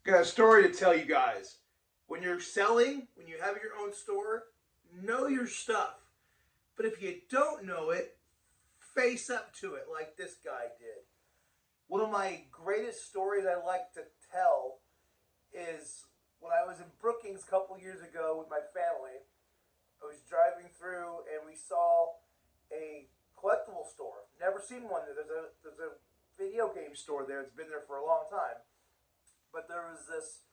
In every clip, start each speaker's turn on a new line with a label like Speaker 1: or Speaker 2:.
Speaker 1: Got a story to tell you guys. When you're selling, when you have your own store, know your stuff. But if you don't know it, face up to it like this guy did. One of my greatest stories I like to tell is when I was in Brookings a couple years ago with my family. I was driving through and we saw a collectible store. Never seen one there. There's a video game store there. It's been there for a long time. But there was this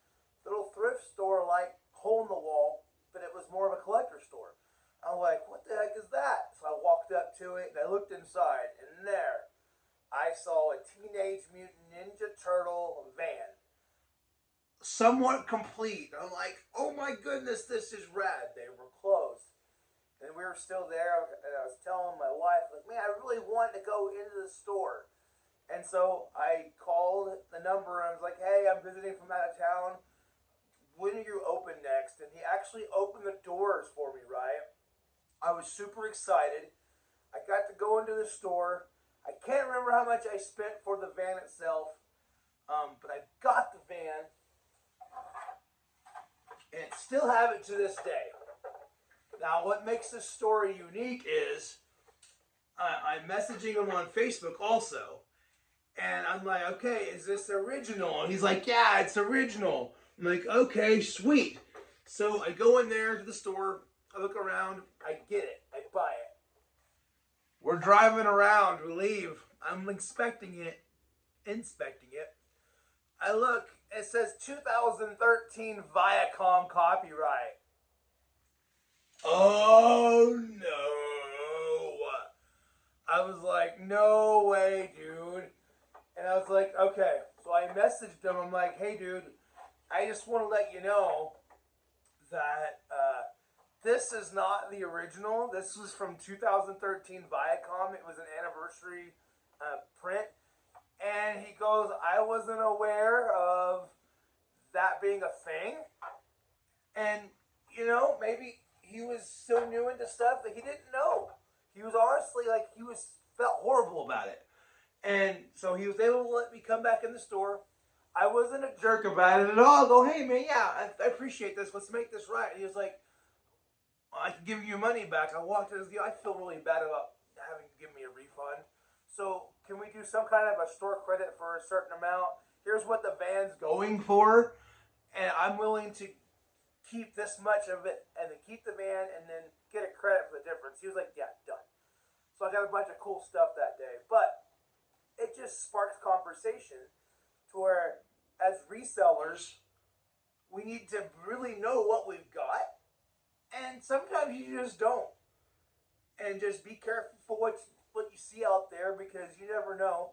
Speaker 1: little thrift store like hole in the wall, but it was more of a collector store. I'm like, what the heck is that? So I walked up to it and I looked inside, and there I saw a Teenage Mutant Ninja Turtle van. Somewhat complete. I'm like, oh my goodness, this is rad. They were closed. And we were still there, and I was telling my wife, like, man, I really wanted to go into the store. And so I called the number and I was like, hey, I'm visiting from out of town. When are you open next? And he actually opened the doors for me, right? I was super excited. I got to go into the store. I can't remember how much I spent for the van itself, but I got the van and still have it to this day. Now, what makes this story unique is I'm messaging him on Facebook also. And I'm like, okay, is this original? And he's like, yeah, it's original. I'm like, okay, sweet. So I go in there to the store. I look around. I get it. I buy it. We're driving around. We leave. I'm inspecting it. I look. It says 2013 Viacom copyright. Oh, no. I was like, no way, dude. And I was like, okay. So I messaged him. I'm like, hey, dude, I just want to let you know that this is not the original. This was from 2013 Viacom. It was an anniversary print. And he goes, I wasn't aware of that being a thing. And, you know, maybe he was so new into stuff that he didn't know. He was honestly like, felt horrible about it. And so he was able to let me come back in the store. I wasn't a jerk about it at all. I go, hey man, yeah, I appreciate this. Let's make this right. And he was like, I can give you your money back. I walked in. I feel really bad about having to give me a refund. So can we do some kind of a store credit for a certain amount? Here's what the van's going for, and I'm willing to keep this much of it, and then keep the van, and then get a credit for the difference. He was like, yeah, done. So I got a bunch of cool stuff that day, but it just sparks conversation to where, as resellers, we need to really know what we've got, and sometimes you just don't. And just be careful for what you see out there, because you never know.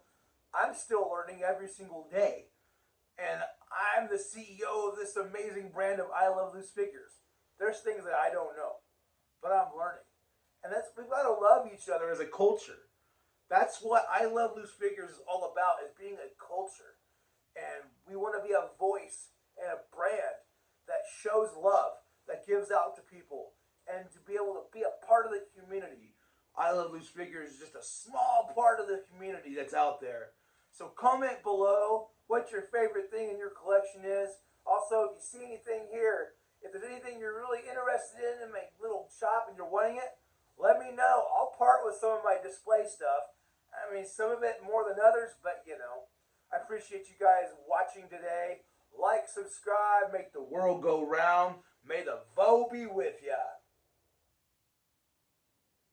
Speaker 1: I'm still learning every single day, and I'm the CEO of this amazing brand of I Love Loose Figures. There's things that I don't know, but I'm learning, and we've got to love each other as a culture. That's what I Love Loose Figures is all about, is being a culture. And we want to be a voice and a brand that shows love, that gives out to people, and to be able to be a part of the community. I Love Loose Figures is just a small part of the community that's out there. So comment below what your favorite thing in your collection is. Also, if you see anything here, if there's anything you're really interested in my little shop and you're wanting it, let me know. I'll part with some of my display stuff. I mean, some of it more than others, but you know, I appreciate you guys watching today. Like, subscribe, make the world go round. May the Vo be with ya.